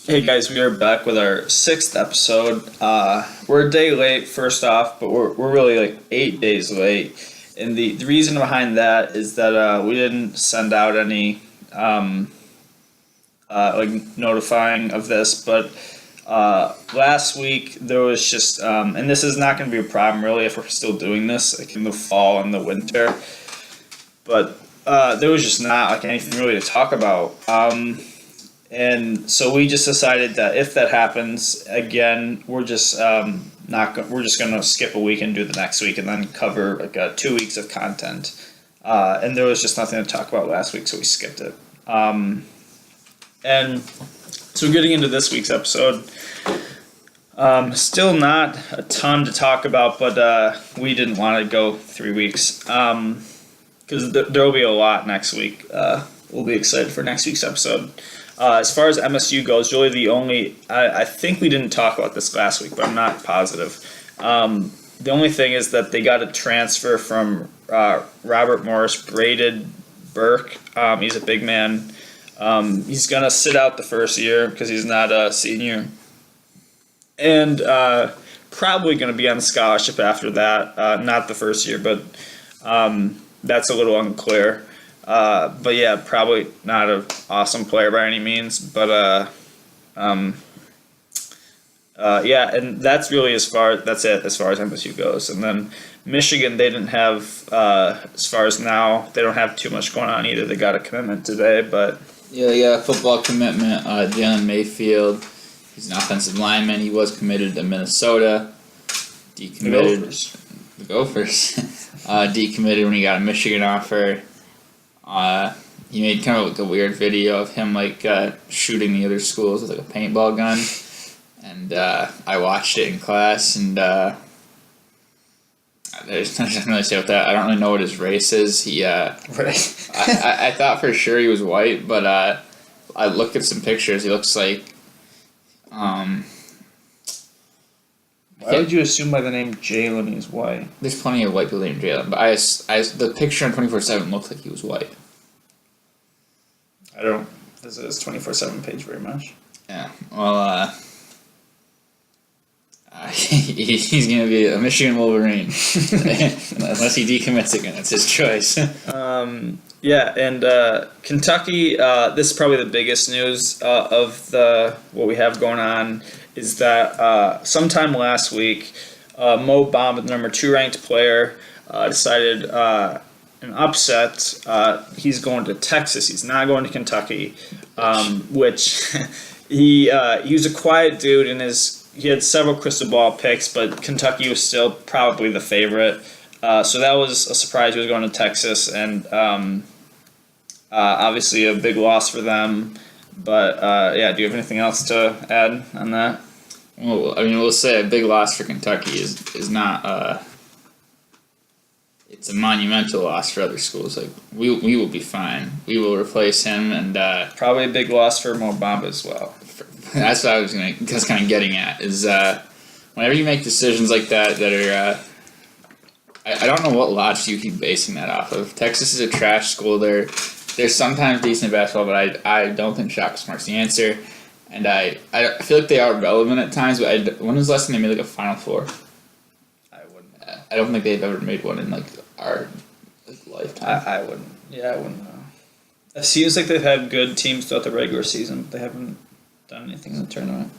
Hey guys, we are back with our sixth episode. We're a day late, first off, but we're really like 8 days late. And the reason behind that is that we didn't send out any notifying of this, but last week there was just, and this is not going to be a problem really if we're still doing this like in the fall and the winter, but there was just not like anything really to talk about. And so we just decided that if that happens again, we're just we're just gonna skip a week and do the next week, and then cover like 2 weeks of content. And there was just nothing to talk about last week, so we skipped it. And so getting into this week's episode, still not a ton to talk about, but we didn't want to go 3 weeks because there will be a lot next week. We'll be excited for next week's episode. As far as MSU goes, really the only, I think we didn't talk about this last week, but I'm not positive. The only thing is that they got a transfer from Robert Morris, Braden Burke. He's a big man. He's going to sit out the first year because he's not a senior. And probably going to be on scholarship after that. Not the first year, but that's a little unclear. But yeah, probably not an awesome player by any means, but yeah, and that's really that's it as far as MSU goes. And then Michigan, they didn't have, as far as now, they don't have too much going on either. They got a commitment today, but yeah, football commitment. Jaylen Mayfield, he's an offensive lineman. He was committed to Minnesota. Decommitted. The Gophers. Decommitted when he got a Michigan offer. He made kind of like a weird video of him like shooting the other schools with like a paintball gun, and I watched it in class, and there's nothing really say about that. I don't really know what his race is. He right. I thought for sure he was white, but I looked at some pictures. He looks like Why would you assume by the name Jaylen he's white? There's plenty of white people named Jaylen, but the picture on 24/7 looked like he was white. I don't visit his 24/7 page very much. Yeah, well, he's going to be a Michigan Wolverine. Unless he decommits again, it's his choice. Yeah, and Kentucky, this is probably the biggest news of what we have going on, is that sometime last week, Mo Bamba, the number 2 ranked player, decided an upset. He's going to Texas. He's not going to Kentucky, which he was a quiet dude, and he had several crystal ball picks, but Kentucky was still probably the favorite. So that was a surprise. He was going to Texas, and obviously a big loss for them. But yeah, do you have anything else to add on that? Well, I mean, we'll say a big loss for Kentucky is not. It's a monumental loss for other schools. Like we will be fine. We will replace him, and probably a big loss for Mo Bamba as well. That's what I was kind of getting at is whenever you make decisions like that are. I don't know what logic you keep basing that off of. Texas is a trash school. There's sometimes decent basketball, but I don't think Shaka Smart's the answer. And I feel like they are relevant at times, but when was the last time they made like a Final Four? I wouldn't. I don't think they've ever made one in like our lifetime. I wouldn't. Yeah, I wouldn't know. It seems like they've had good teams throughout the regular season, but they haven't done anything in the tournament.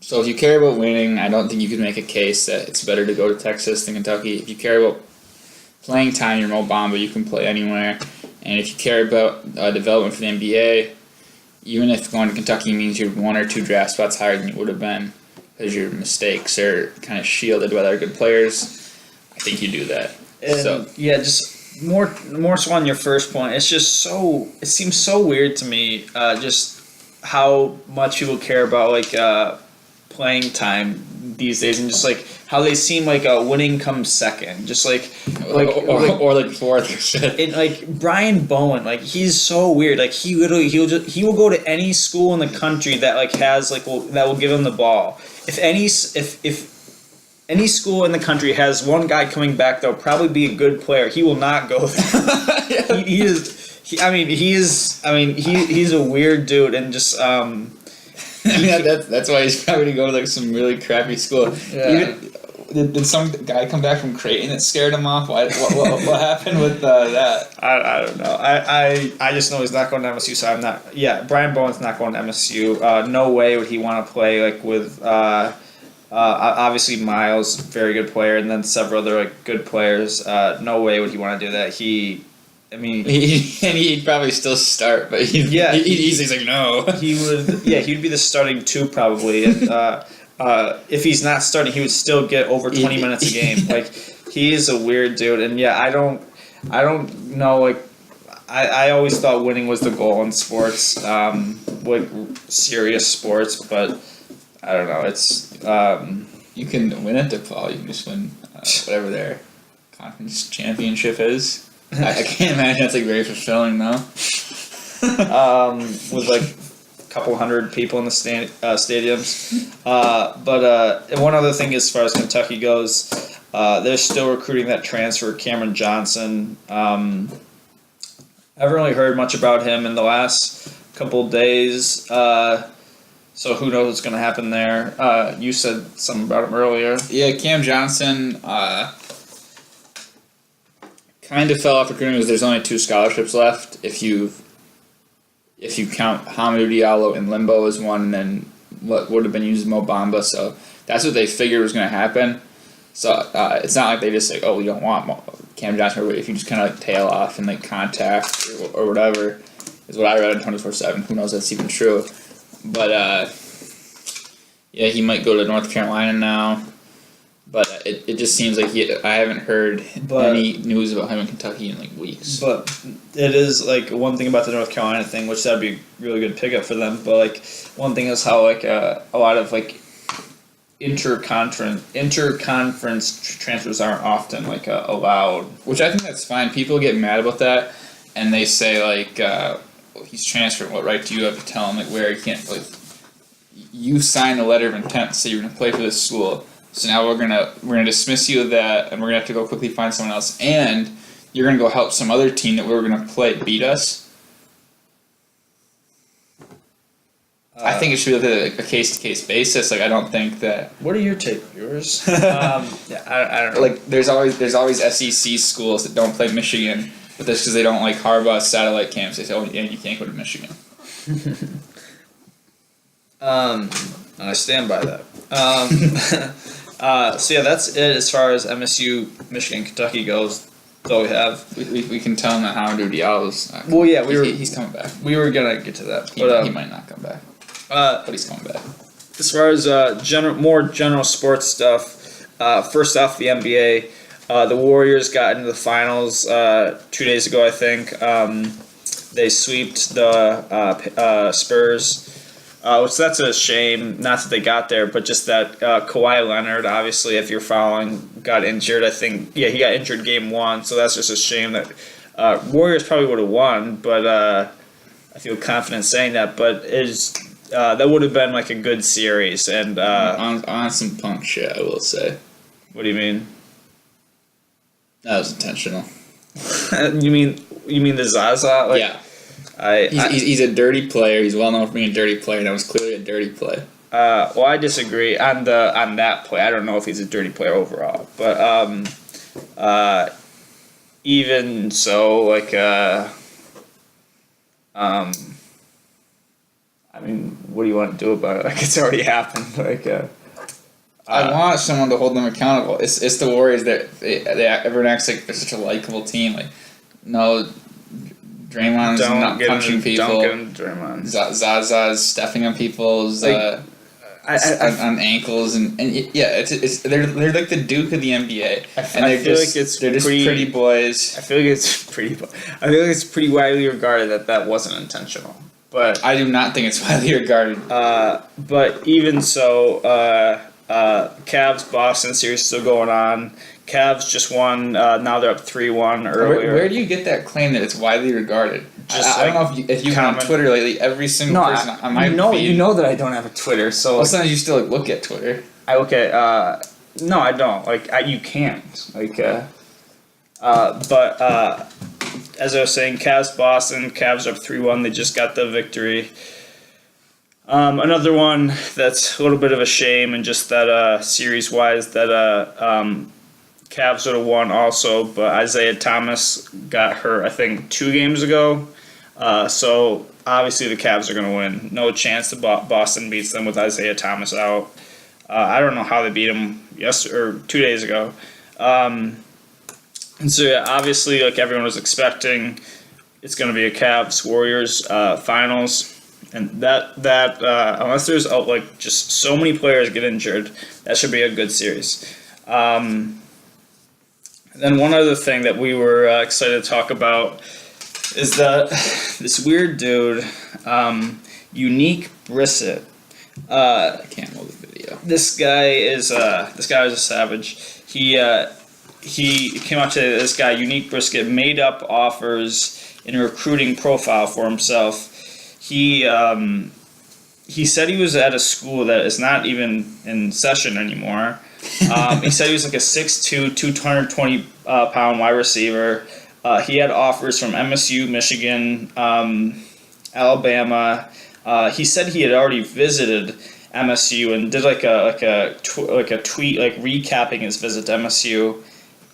So if you care about winning, I don't think you could make a case that it's better to go to Texas than Kentucky. If you care about playing time, you're Mo Bamba, you can play anywhere. And if you care about development for the NBA, even if going to Kentucky means you're 1 or 2 draft spots higher than you would have been because your mistakes are kind of shielded by other good players, I think you do that. And yeah, just more so on your first point. It's just it seems so weird to me, just how much people care about like playing time these days, and just like how they seem like winning comes second, just like or like fourth or fifth. And like Brian Bowen, like he's so weird. Like he will go to any school in the country that like has like that will give him the ball. If any school in the country has one guy coming back that'll probably be a good player, he will not go there. He's a weird dude, and just that's why he's probably gonna go to like some really crappy school. Yeah. Did some guy come back from Creighton that scared him off? What happened with that? I don't know. I just know he's not going to MSU, so I'm not. Yeah, Brian Bowen's not going to MSU. No way would he want to play like with. Obviously Miles, very good player, and then several other like good players. No way would he want to do that. He'd probably still start, but he's like no. He would. Yeah, he'd be the starting two probably. And, if he's not starting, he would still get over 20 minutes a game. Like he is a weird dude, and yeah, I don't know. Like I always thought winning was the goal in sports, like serious sports, but I don't know. It's you can win at DePaul. You can just win whatever their conference championship is. I can't imagine that's like very fulfilling though. With like a couple hundred people in the stadiums. But one other thing as far as Kentucky goes, they're still recruiting that transfer Cameron Johnson. I haven't really heard much about him in the last couple of days. So who knows what's going to happen there. You said something about him earlier. Yeah, Cam Johnson kind of fell off recruiting because there's only 2 scholarships left. If you count Hamidou Diallo in limbo as one, and then what would have been used as Mo Bamba. So that's what they figured was going to happen. So it's not like they just say, oh, we don't want Cam Johnson. Or if you just kind of like tail off and like contact or whatever is what I read on 24/7. Who knows if that's even true. But yeah, he might go to North Carolina now. But it just seems like I haven't heard any news about him in Kentucky in like weeks. But it is like one thing about the North Carolina thing, which that'd be a really good pickup for them. But like one thing is how like a lot of like interconference transfers aren't often like allowed. Which I think that's fine. People get mad about that, and they say like he's transferring. What right do you have to tell him like where he can't like? You signed a letter of intent to say you're going to play for this school. So now we're gonna dismiss you of that, and we're gonna have to go quickly find someone else, and you're gonna go help some other team that we were gonna play beat us. I think it should be a case to case basis. Like I don't think that. What are your yours? Yeah, I don't know. Like there's always SEC schools that don't play Michigan, but that's because they don't like Harbaugh's satellite camps. They say, oh yeah, you can't go to Michigan. I stand by that. So yeah, that's it as far as MSU, Michigan, Kentucky goes. That's all we have. We can tell him that Hamidou Diallo's. Well, yeah, he's coming back. We were gonna get to that, he might not come back. But he's coming back. As far as more general sports stuff, first off, the NBA, the Warriors got into the finals 2 days ago, I think. They sweeped the Spurs. Which that's a shame, not that they got there, but just that Kawhi Leonard, obviously, if you're following, got injured. I think, yeah, he got injured game 1, so that's just a shame that Warriors probably would have won, but I feel confident saying that. But that would have been like a good series. And on some punk shit, I will say. What do you mean? That was intentional. You mean the Zaza? Like, yeah. He's a dirty player. He's well known for being a dirty player, and that was clearly a dirty play. Well, I disagree on that play. I don't know if he's a dirty player overall, but even so, like I mean, what do you want to do about it? Like it's already happened. Like I want someone to hold them accountable. It's the Warriors that everyone acts like they're such a likable team. Like no. Draymond's not punching people. Don't get into Draymond. Zaza's stepping on people's on ankles and yeah, they're like the Duke of the NBA. They're just pretty boys. I feel like it's pretty widely regarded that wasn't intentional. But I do not think it's widely regarded. But even so, Cavs Boston series still going on. Cavs just won. Now they're up 3-1 earlier. Where do you get that claim that it's widely regarded? I don't know if you've been on Twitter lately. Every single person on my feed. You know that I don't have a Twitter, so. Well, sometimes you still look at Twitter. I look at. No, I don't. Like you can't. Like. But as I was saying, Cavs Boston. Cavs up 3-1. They just got the victory. Another one that's a little bit of a shame, and just that series-wise that Cavs would have won also, but Isaiah Thomas got hurt, I think, 2 games ago. So obviously the Cavs are going to win. No chance that Boston beats them with Isaiah Thomas out. I don't know how they beat him 2 days ago. And so yeah, obviously, like everyone was expecting, it's going to be a Cavs Warriors finals, and that unless there's just so many players get injured, that should be a good series. Then one other thing that we were excited to talk about is that this weird dude, Unique Brissett. I can't hold the video. This guy is a savage. He came out to this guy, Unique Brisket, made up offers in a recruiting profile for himself. He said he was at a school that is not even in session anymore. He said he was like a 6'2", 220 pound wide receiver. He had offers from MSU, Michigan, Alabama. He said he had already visited MSU and did like a tweet like recapping his visit to MSU,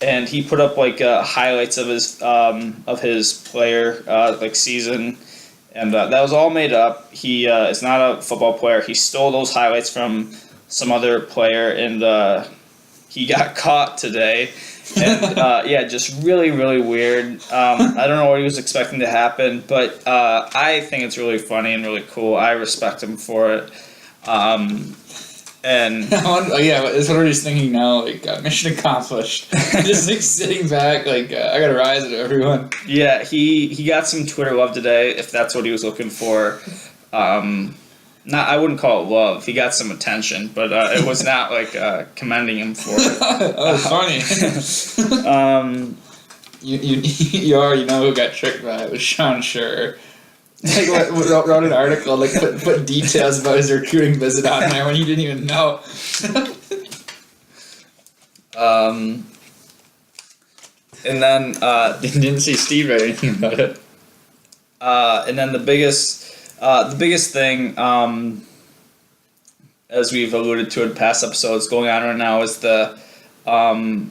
and he put up highlights of his player season, and that was all made up. He is not a football player. He stole those highlights from some other player, and he got caught today. And just really, really weird. I don't know what he was expecting to happen, but I think it's really funny and really cool. I respect him for it. And that's what he's thinking now. Mission accomplished. Just sitting back, I gotta rise to everyone. Yeah, he got some Twitter love today, if that's what he was looking for. I wouldn't call it love. He got some attention, but it was not commending him for it. That was funny. You already know who got tricked by it. It was Sean Scher. Wrote an article, put details about his recruiting visit on there when you didn't even know. And then didn't see Steve write anything about it. And then the biggest thing, as we've alluded to in past episodes, going on right now is that the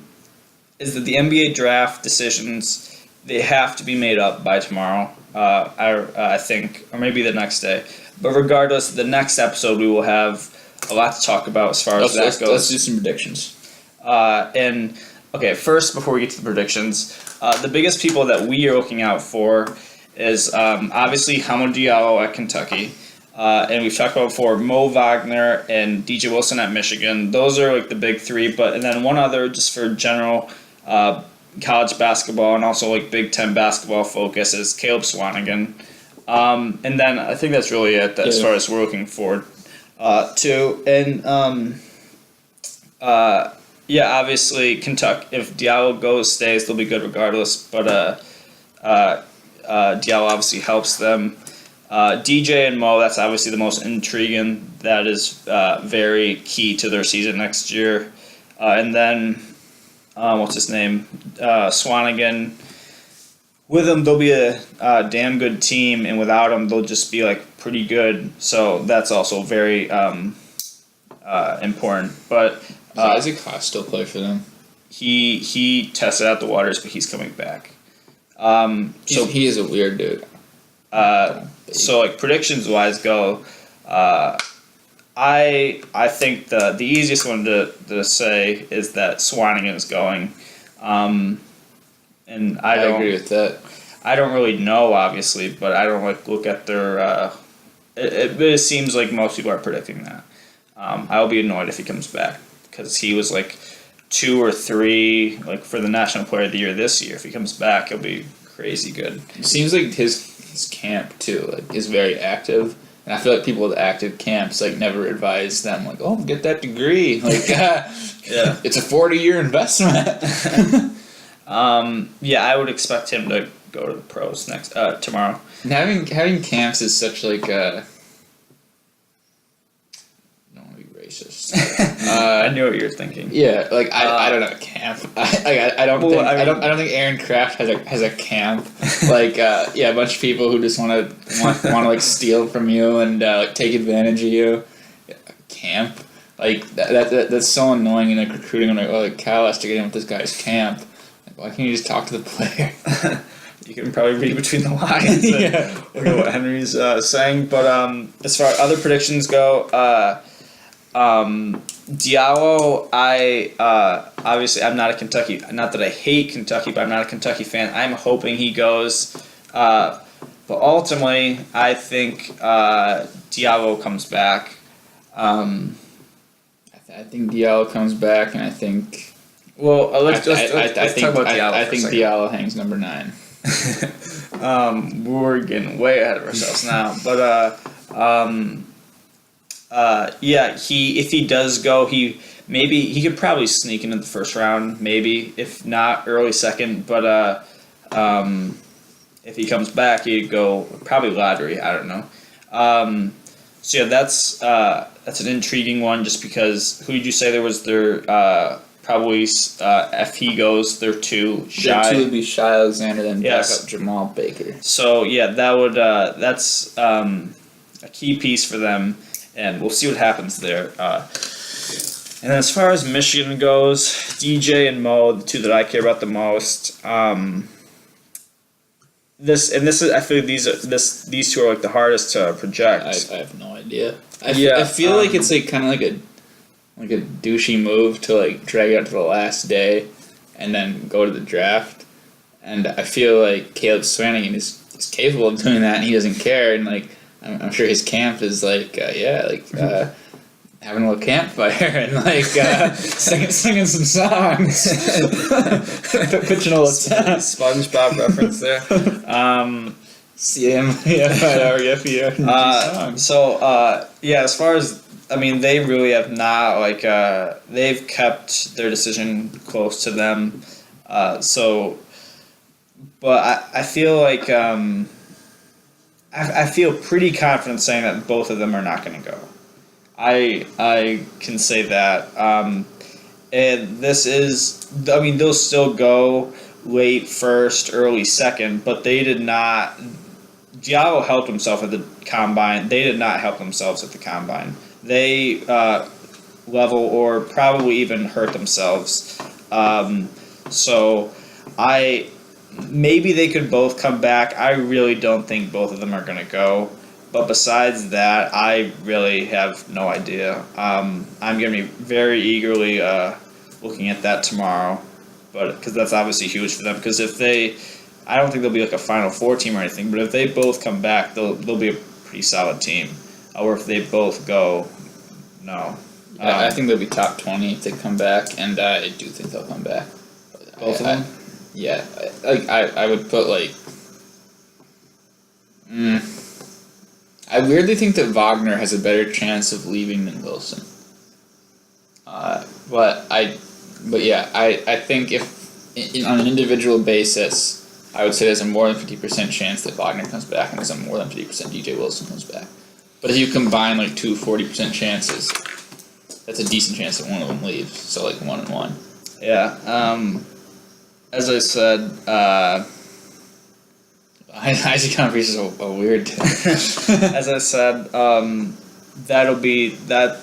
NBA draft decisions, they have to be made up by tomorrow. I think, or maybe the next day. But regardless, the next episode we will have a lot to talk about as far as that goes. Let's do some predictions. First, before we get to the predictions, the biggest people that we are looking out for is obviously Hamidou Diallo at Kentucky. And we've talked about before, Mo Wagner and DJ Wilson at Michigan. Those are the big 3. And then one other just for general college basketball and also Big Ten basketball focus is Caleb Swanigan. And then I think that's really it as far as we're looking forward to. And obviously Kentucky, if Diallo stays, they'll be good regardless. But Diallo obviously helps them. DJ and Mo, that's obviously the most intriguing. That is very key to their season next year. And then, what's his name? Swanigan. With him, they'll be a damn good team, and without him, they'll just be pretty good. So that's also very important. But does Isaac Haas still play for them? He tested out the waters, but he's coming back. He is a weird dude. So predictions wise go, I think the easiest one to say is that Swanigan is going, and I agree with that. I don't really know, obviously, but I don't look at their. It seems like most people are predicting that. I'll be annoyed if he comes back because he was 2 or 3 for the National Player of the Year this year. If he comes back, he'll be crazy good. It seems like his camp too is very active, and I feel like people with active camps never advise them get that degree Yeah, it's a 40-year investment. I would expect him to go to the pros tomorrow. And having camps is such I don't want to be racist. I knew what you were thinking. Yeah, I don't know camp. I don't think Aaron Kraft has a camp. like a bunch of people who just want to like steal from you and like take advantage of you. Camp, like that's so annoying in like recruiting. I'm like Cal has to get in with this guy's camp. Like, why can't you just talk to the player? You can probably read between the lines. Look at what Henry's saying. But as far as other predictions go, Diallo, obviously I'm not a Kentucky. Not that I hate Kentucky, but I'm not a Kentucky fan. I'm hoping he goes. But ultimately, I think Diallo comes back. I think Diallo comes back, and I think. Well, let's talk about Diallo. I think Diallo hangs number 9. We're getting way ahead of ourselves now, but if he does go, he could probably sneak into the first round, maybe if not early second, but if he comes back, he'd go probably lottery. I don't know. So yeah, that's an intriguing one, just because who did you say there was their probably if he goes, they're 2 Shy. Their 2 would be Shy Alexander, then back up Jamal Baker. So yeah, that would that's a key piece for them, and we'll see what happens there. And then as far as Michigan goes, DJ and Mo, the 2 that I care about the most. I feel these 2 are like the hardest to project. I have no idea. I feel like it's like kind of like a douchey move to like drag it out to the last day and then go to the draft. And I feel like Caleb Swanigan is capable of doing that, and he doesn't care. And like I'm sure his camp is like having a little campfire and like singing some songs, pitching a little SpongeBob reference there. As far as they really have not they've kept their decision close to them. But I feel like I feel pretty confident saying that both of them are not going to go. I can say that. And this is, they'll still go late first, early second, but they did not. Diallo helped himself at the combine. They did not help themselves at the combine. They level or probably even hurt themselves. Maybe they could both come back. I really don't think both of them are going to go. But besides that, I really have no idea. I'm going to be very eagerly looking at that tomorrow, because that's obviously huge for them. Because I don't think they'll be like a Final Four team or anything, but if they both come back, they'll be a pretty solid team. Or if they both go, no. I think they'll be top 20 if they come back, and I do think they'll come back. Both of them? Yeah. I would put I weirdly think that Wagner has a better chance of leaving than Wilson. I think if on an individual basis, I would say there's a more than 50% chance that Wagner comes back, and there's a more than 50% DJ Wilson comes back. But if you combine 2 40% chances, that's a decent chance that one of them leaves. So 1 and 1. Yeah. As I said, Isaac Humphries is a weird. As I said, that'll be that.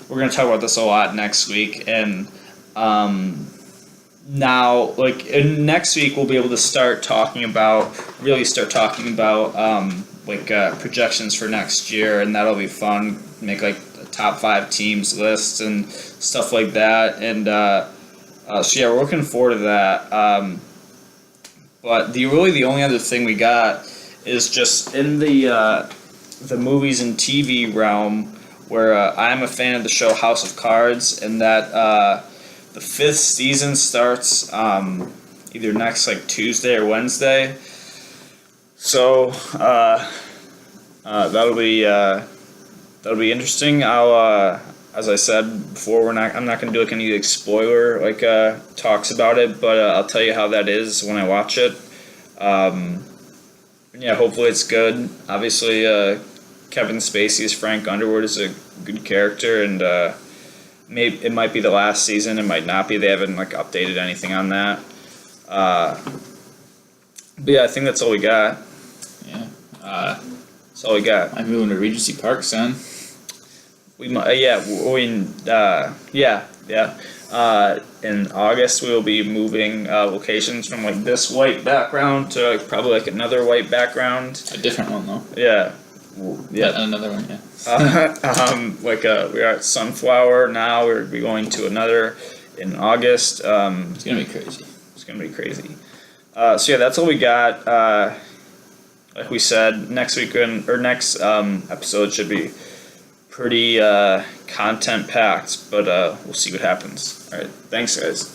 We're gonna talk about this a lot next week, and now next week we'll be able to start talking about projections for next year, and that'll be fun. Make a top 5 teams list and stuff like that, and we're looking forward to that. But the only other thing we got is just in the movies and TV realm, where I'm a fan of the show House of Cards, and that the 5th season starts either next Tuesday or Wednesday. So that'll be interesting. I'll as I said before, I'm not going to do any spoiler talks about it, but I'll tell you how that is when I watch it. Hopefully it's good. Obviously, Kevin Spacey's Frank Underwood is a good character, and it might be the last season. It might not be. They haven't updated anything on that. But yeah, I think that's all we got. Yeah. That's all we got. I'm moving to Regency Park, son. We might, in August we will be moving locations from like this white background to like, probably like another white background. A different one though. Yeah, Yeah, another one. Yeah. we are at Sunflower now. We're be going to another in August. It's gonna be crazy. It's gonna be crazy. So yeah, that's all we got. Like we said, next episode should be pretty content packed, but we'll see what happens. All right, thanks guys.